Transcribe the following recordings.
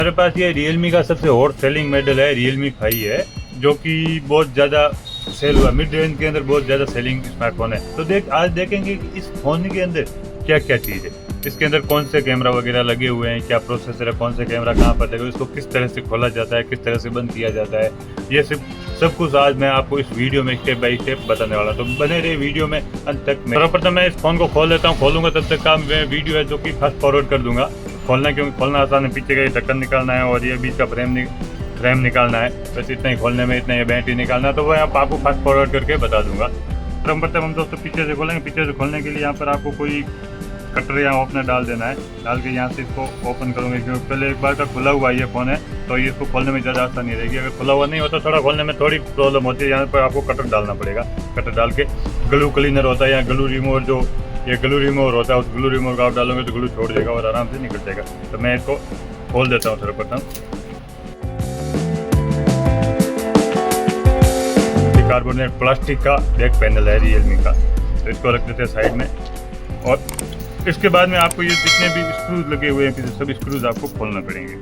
मेरे पास ये Realme का सबसे हॉट सेलिंग मॉडल है Realme 5 है, जो कि बहुत ज़्यादा सेल हुआ, मिड रेंज के अंदर बहुत ज़्यादा सेलिंग स्मार्टफोन है। तो आज देखेंगे कि इस फ़ोन के अंदर क्या क्या चीज़ है, इसके अंदर कौन से कैमरा वगैरह लगे हुए हैं, क्या प्रोसेसर है, कौन से कैमरा कहाँ पर लगे, इसको किस तरह से खोला जाता है, किस तरह से बंद किया जाता है, ये सब कुछ आज मैं आपको इस वीडियो में स्टेप बाय स्टेप बताने वाला हूँ। तो बने रहे वीडियो में अंत तक। सर्वप्रथम मैं इस फोन को खोल लेता हूँ, खोलूंगा तब तक का मैं वीडियो है जो कि फास्ट फॉरवर्ड कर दूंगा। खोलना क्योंकि खोलना आसान है, पीछे का ये ढक्कन निकालना है और ये बीच का फ्रेम निकालना है, बस इतना ही खोलने में, इतना ही बैटरी निकालना है। तो वह आपको फास्ट फॉरवर्ड करके बता दूंगा। सर्वप्रथम हम दोस्तों पीछे से खोलेंगे। पीछे से खोलने के लिए यहाँ पर आपको कोई कटर या ओपनर डाल देना है। डाल के यहाँ से इसको ओपन करूँगे, क्योंकि पहले एक बार का खुला हुआ ये फ़ोन है तो ये इसको खोलने में ज़्यादा आसानी रहेगी। अगर खुला हुआ नहीं होता थोड़ा खोलने में थोड़ी प्रॉब्लम होती है। यहाँ पर आपको कटर डालना पड़ेगा। कटर डाल के ग्लू क्लीनर होता है या ग्लू रिमूवर, जो ये ग्लू रिमूवर होता है, उस ग्लू रिमूवर का आप डालोगे तो ग्लू छोड़ देगा और आराम से निकल जाएगा। तो मैं इसको खोल देता हूँ सर्वप्रथम। कार्बोनेट प्लास्टिक का बैक पैनल है Realme का, तो इसको रख देते हैं साइड में। और इसके बाद में आपको ये जितने भी स्क्रूज लगे हुए हैं सब स्क्रूज आपको खोलना पड़ेंगे।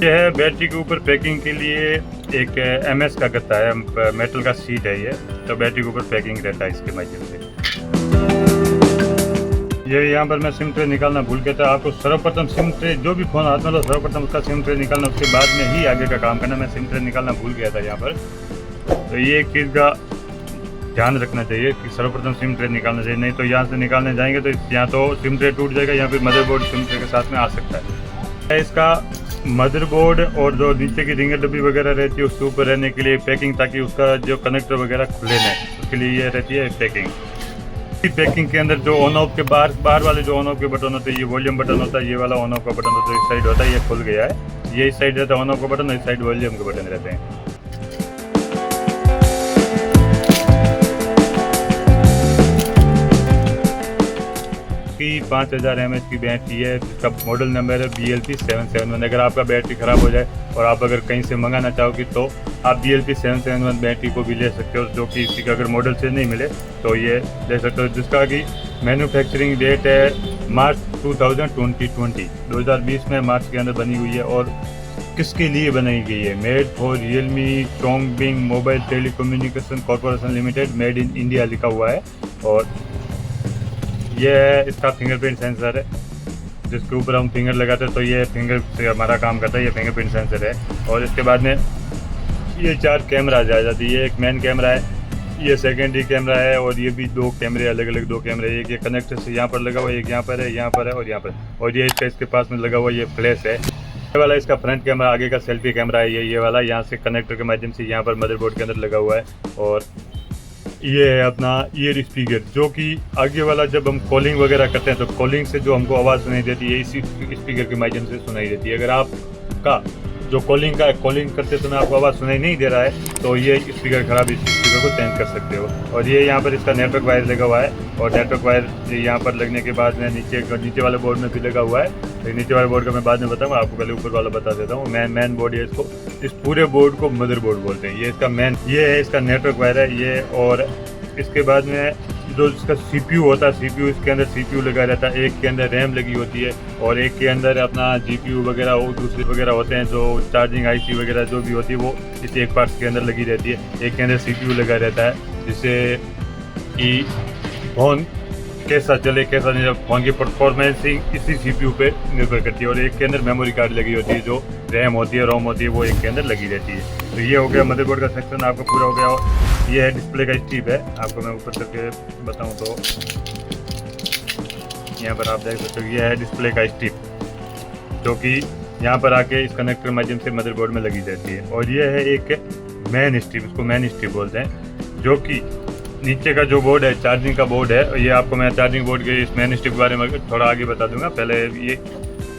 यह है बैटरी के ऊपर पैकिंग के लिए एक MS का गत्ता है, मेटल का शीट है ये, तो बैटरी के ऊपर पैकिंग रहता है इसके माध्यम से। ये यहाँ पर मैं सिम ट्रे निकालना भूल गया था। आपको सर्वप्रथम सिम ट्रे, जो भी फ़ोन हाथ में लो सर्वप्रथम उसका सिम ट्रे निकालना, उसके बाद में ही आगे का काम करना। मैं सिम ट्रे निकालना भूल गया था यहाँ पर। तो ये एक चीज़ का ध्यान रखना चाहिए कि सर्वप्रथम सिम ट्रे निकालना चाहिए, नहीं तो यहाँ से निकालने जाएंगे तो यहाँ तो सिम ट्रे टूट जाएगा या फिर मदरबोर्ड सिम ट्रे के साथ में आ सकता है। इसका मदरबोर्ड और जो नीचे की रिंगर डब्बी वगैरह रहती है उसके ऊपर रहने के लिए पैकिंग, ताकि उसका जो कनेक्टर वगैरह खुले ना, उसके लिए ये रहती है पैकिंग। पैकिंग के अंदर जो ऑन ऑफ के बाहर वाले जो ऑन ऑफ के बटन होते हैं, ये वॉल्यूम बटन होता है, ये वाला ऑन ऑफ का बटन होता है, इस साइड होता है, ये खुल गया है। ये इस साइड रहता है ऑन ऑफ का बटन, इस साइड वॉल्यूम के बटन रहते हैं। 5000 mAh की बैटरी है, जिसका मॉडल नंबर है BLP771। अगर आपका बैटरी ख़राब हो जाए और आप अगर कहीं से मंगाना चाहोगे तो आप BLP771 बैटरी को भी ले सकते हो, जो कि इसी का अगर मॉडल से नहीं मिले तो ये ले सकते हो, जिसका कि मैन्युफैक्चरिंग डेट है मार्च 2020 में मार्च के अंदर बनी हुई है। और किसके लिए बनाई गई है? Made for Realme Chongqing mobile telecommunication corporation limited, made in India लिखा हुआ है। और ये इसका फिंगरप्रिंट सेंसर है, जिसके ऊपर हम फिंगर लगाते हैं तो ये फिंगर से हमारा काम करता है, ये फिंगरप्रिंट सेंसर है। और इसके बाद में ये 4 कैमरा आ जाती है। ये एक मेन कैमरा है, ये सेकेंडरी कैमरा है, और ये भी 2 कैमरे, अलग अलग 2 कैमरे। एक ये कनेक्टर से यहाँ पर लगा हुआ है, एक यहाँ पर है, यहाँ पर है और यहाँ पर। और ये इसके पास में लगा हुआ ये फ्लैश है। ये वाला इसका फ्रंट कैमरा, आगे का सेल्फी कैमरा है ये वाला, यहाँ से कनेक्टर के माध्यम से यहाँ पर मदरबोर्ड के अंदर लगा हुआ है। और ये है अपना ईयर स्पीकर, जो कि आगे वाला जब हम कॉलिंग वगैरह करते हैं तो कॉलिंग से जो हमको आवाज़ सुनाई देती है इसी स्पीकर के माध्यम से सुनाई देती है। अगर आपका जो कॉलिंग करते समय आपको आवाज़ सुनाई नहीं दे रहा है तो ये स्पीकर ख़राब, इस स्पीकर को चेंज कर सकते हो। और ये यहाँ पर इसका नेटवर्क वायर लगा हुआ है, और नेटवर्क वायर यहाँ पर लगने के बाद में नीचे वाले बोर्ड में भी लगा हुआ है। तो नीचे वाले बोर्ड का मैं बाद में बताऊँगा, आपको पहले ऊपर वाला बता देता हूँ। मेन बोर्ड है, इसको इस पूरे बोर्ड को मदरबोर्ड बोलते हैं। ये इसका ये है इसका नेटवर्क वायर है ये। और इसके बाद में जो इसका CPU होता है, CPU इसके अंदर CPU लगा रहता है। एक के अंदर रैम लगी होती है और एक के अंदर अपना GPU वगैरह और दूसरे वगैरह होते हैं, जो चार्जिंग IC वगैरह जो भी होती है वो इस एक पार्ट के अंदर लगी रहती है। एक के अंदर CPU लगा रहता है, जिससे कि फ़ोन कैसा चले कैसा नहीं, फ़ोन की परफॉर्मेंस इसी CPU पे निर्भर करती है। और एक के अंदर मेमोरी कार्ड लगी होती है, जो रैम होती है, रोम होती है, वो एक के अंदर लगी रहती है। तो ये हो गया मदरबोर्ड का सेक्शन, आपका पूरा हो गया। और ये है डिस्प्ले का स्ट्रिप है, आपको मैं ऊपर करके बताऊं तो यहाँ पर आप देख सकते हो, ये है डिस्प्ले का स्ट्रिप, जो कि यहाँ पर आके इस कनेक्टर के माध्यम से मदरबोर्ड में लगी रहती है। और ये है एक मेन स्ट्रिप, इसको मेन स्ट्रिप बोलते हैं, जो कि नीचे का जो बोर्ड है चार्जिंग का बोर्ड है। ये आपको मैं चार्जिंग बोर्ड के इस मेन स्ट्रिप के बारे में थोड़ा आगे बता दूंगा। पहले ये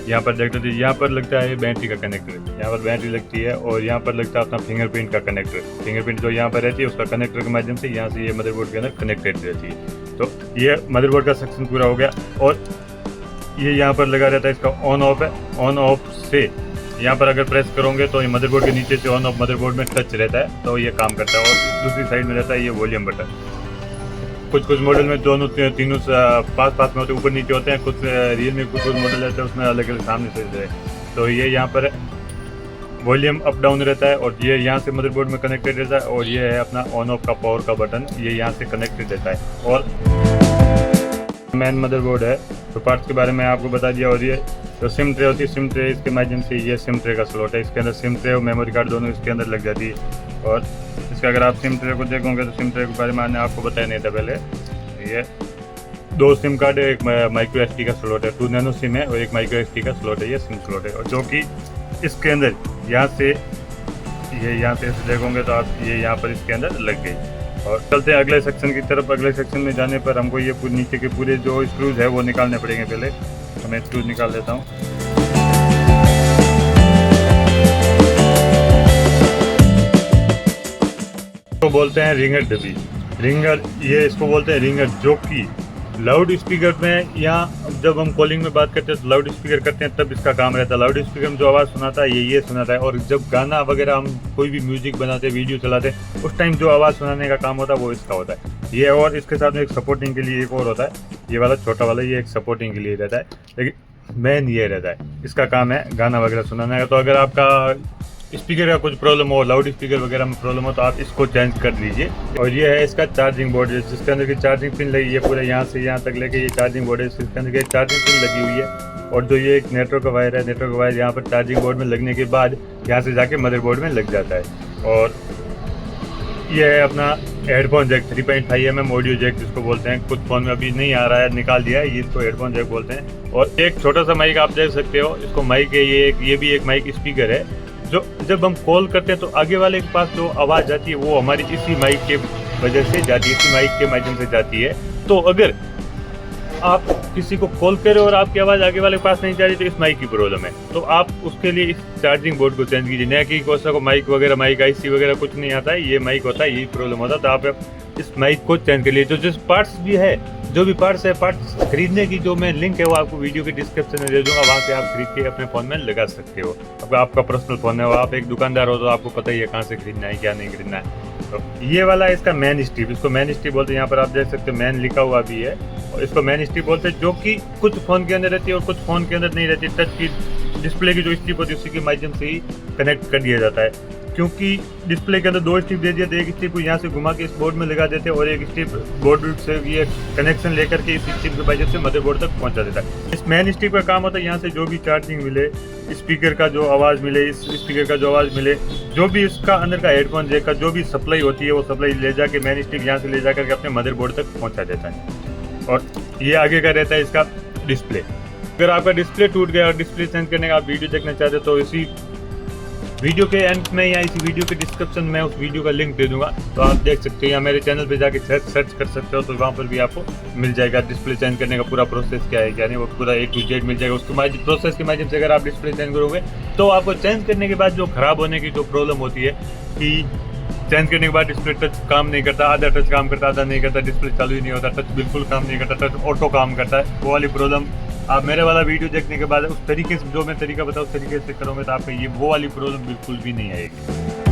यहाँ पर देखते थे, यहाँ पर लगता है बैटरी का कनेक्टर, यहाँ पर बैटरी लगती है। और यहाँ पर लगता है अपना फिंगरप्रिंट का कनेक्टर, फिंगरप्रिंट जो यहाँ पर रहती है उसका कनेक्टर के माध्यम से यहाँ से ये मदरबोर्ड के अंदर कनेक्टेड रहती है। तो ये मदरबोर्ड का सेक्शन पूरा हो गया। और ये यहाँ पर लगा रहता है, इसका ऑन ऑफ है। ऑन ऑफ से यहाँ पर अगर प्रेस करोगे तो ये मदरबोर्ड के नीचे से ऑन ऑफ मदरबोर्ड में टच रहता है तो ये काम करता है। और दूसरी साइड में रहता है ये वॉल्यूम बटन। कुछ मॉडल में दोनों तीनों पास में होते हैं, ऊपर नीचे होते हैं। कुछ रियलमी कुछ मॉडल रहते हैं उसमें अलग अलग सामने से रहते हैं। तो ये यहाँ पर वॉल्यूम अप डाउन रहता है और ये यहाँ से मदरबोर्ड में कनेक्टेड रहता है। और ये है अपना ऑन ऑफ का पावर का बटन, ये यहाँ से कनेक्टेड रहता है। और मेन मदरबोर्ड है तो पार्ट्स के बारे में आपको बता दिया। और ये जो सिम ट्रे होती है, सिम ट्रे इसके माध्यम से ये सिम ट्रे का स्लॉट है। इसके अंदर सिम ट्रे और मेमोरी कार्ड दोनों इसके अंदर लग जाती है। और इसका अगर आप सिम ट्रे को देखोगे तो सिम ट्रे के बारे में मैंने आपको बताया नहीं था पहले। ये 2 सिम कार्ड है, एक माइक्रो एसडी का स्लॉट है, 2 नैनो सिम है और एक माइक्रो एसडी का स्लॉट है, ये सिम स्लॉट है। और जो कि इसके अंदर यहाँ से ऐसे देखोगे तो आप ये यहाँ पर इसके अंदर लग गई। और चलते हैं अगले सेक्शन की तरफ। अगले सेक्शन में जाने पर हमको ये नीचे के पूरे जो स्क्रूज है वो निकालने पड़ेंगे। पहले तो मैं स्क्रूज निकाल लेता हूँ। तो बोलते हैं रिंगर डब्बी, रिंगर ये इसको बोलते हैं रिंगर, जो कि लाउड स्पीकर में यहाँ जब हम कॉलिंग में बात करते हैं तो लाउड स्पीकर करते हैं तब इसका काम रहता है। लाउड स्पीकर में जो आवाज़ सुनाता है ये सुनाता है। और जब गाना वगैरह हम कोई भी म्यूजिक बनाते हैं, वीडियो चलाते हैं, उस टाइम जो आवाज़ सुनाने का काम होता है वो इसका होता है ये। और इसके साथ में एक सपोर्टिंग के लिए एक और होता है, ये वाला छोटा वाला, ये एक सपोर्टिंग के लिए रहता है। लेकिन मेन ये रहता है, इसका काम है गाना वगैरह सुनाने का। तो अगर आपका स्पीकर का कुछ प्रॉब्लम हो, लाउड स्पीकर वगैरह में प्रॉब्लम हो तो आप इसको चेंज कर लीजिए। और ये है इसका चार्जिंग बोर्ड, जिसके अंदर की चार्जिंग पिन लगी है पूरे यहाँ से यहाँ तक लेके। ये चार्जिंग बोर्ड है, इसके अंदर की चार्जिंग पिन लगी हुई है। और जो ये एक नेटवर्क का वायर है, नेटवर्क का वायर यहाँ पर चार्जिंग बोर्ड में लगने के बाद यहाँ से जाके मदरबोर्ड में लग जाता है। और ये है अपना headphone jack, 3.5 mm audio jack जिसको बोलते हैं। कुछ फ़ोन में अभी नहीं आ रहा है, निकाल दिया है, ये इसको हेडफोन जैक बोलते हैं। और एक छोटा सा माइक आप देख सकते हो, इसको माइक है, ये भी एक माइक स्पीकर है। जो जब हम कॉल करते हैं तो आगे वाले के पास जो आवाज़ जाती है वो हमारी इसी माइक के वजह से जाती है, इसी माइक के माध्यम से जाती है। तो अगर आप किसी को कॉल करें और आपकी आवाज़ आगे वाले के पास नहीं जा रही तो इस माइक की प्रॉब्लम है। तो आप उसके लिए इस चार्जिंग बोर्ड को चेंज कीजिए। नया कि को माइक वगैरह, माइक आईसी वगैरह कुछ नहीं आता है, ये माइक होता है, यही प्रॉब्लम होता है। तो आप इस माइक को चेंज कर लीजिए। जो पार्ट्स भी है, जो भी पार्ट्स है, पार्ट्स खरीदने की जो मैं लिंक है वो आपको वीडियो के डिस्क्रिप्शन में दे दूंगा, वहाँ से आप खरीद के अपने फ़ोन में लगा सकते हो। अब आपका पर्सनल फ़ोन है, आप एक दुकानदार हो तो आपको पता ही है कहाँ से खरीदना है, क्या नहीं खरीदना है। तो ये वाला है इसका मेन स्ट्रिप, इसको मेन स्ट्रिप बोलते हैं। यहाँ पर आप देख सकते हो मेन लिखा हुआ भी है और इसको मेन स्ट्रिप बोलते हैं, जो कि कुछ फ़ोन के अंदर रहती है और कुछ फ़ोन के अंदर नहीं रहती। टच की डिस्प्ले की जो स्ट्रिप होती है उसी के माध्यम से ही कनेक्ट कर दिया जाता है। क्योंकि डिस्प्ले के अंदर 2 स्ट्रिप दे दिया, तो एक स्ट्रिप को यहाँ से घुमा के इस बोर्ड में लगा देते हैं और एक स्ट्रिप बोर्ड से ये कनेक्शन लेकर के इस स्ट्रिप के माध्यम से मदरबोर्ड तक पहुँचा देता है। इस मेन स्ट्रिप का काम होता है यहाँ से जो भी चार्जिंग मिले, स्पीकर का जो आवाज़ मिले, इस स्पीकर का जो आवाज़ मिले, जो भी इसका अंदर का हेडफोन जैक का जो भी सप्लाई होती है वो सप्लाई ले जाके मेन स्ट्रिप यहाँ से ले जाकर के अपने मदरबोर्ड तक पहुँचा देता है। और ये आगे का रहता है इसका डिस्प्ले। अगर आपका डिस्प्ले टूट गया और डिस्प्ले चेंज करने का आप वीडियो देखना चाहते हो तो इसी वीडियो के एंड में या इसी वीडियो के डिस्क्रिप्शन में उस वीडियो का लिंक दे दूंगा, तो आप देख सकते हो या मेरे चैनल पे जाके सर्च कर सकते हो, तो वहाँ पर भी आपको मिल जाएगा डिस्प्ले चेंज करने का पूरा प्रोसेस क्या है क्या नहीं, वो पूरा A to Z मिल जाएगा। उसके प्रोसेस के माध्यम से अगर आप डिस्प्ले चेंज करोगे तो आपको चेंज करने के बाद जो खराब होने की जो प्रॉब्लम होती है कि चेंज करने के बाद डिस्प्ले टच काम नहीं करता, आधा टच काम करता, आधा नहीं करता, डिस्प्ले चालू ही नहीं होता, टच बिल्कुल काम नहीं करता, टच ऑटो काम करता है, वो वाली प्रॉब्लम आप मेरे वाला वीडियो देखने के बाद उस तरीके से जो मैं तरीका बताऊँ उस तरीके से करोगे तो आपको ये वो वाली प्रॉब्लम बिल्कुल भी नहीं आएगी।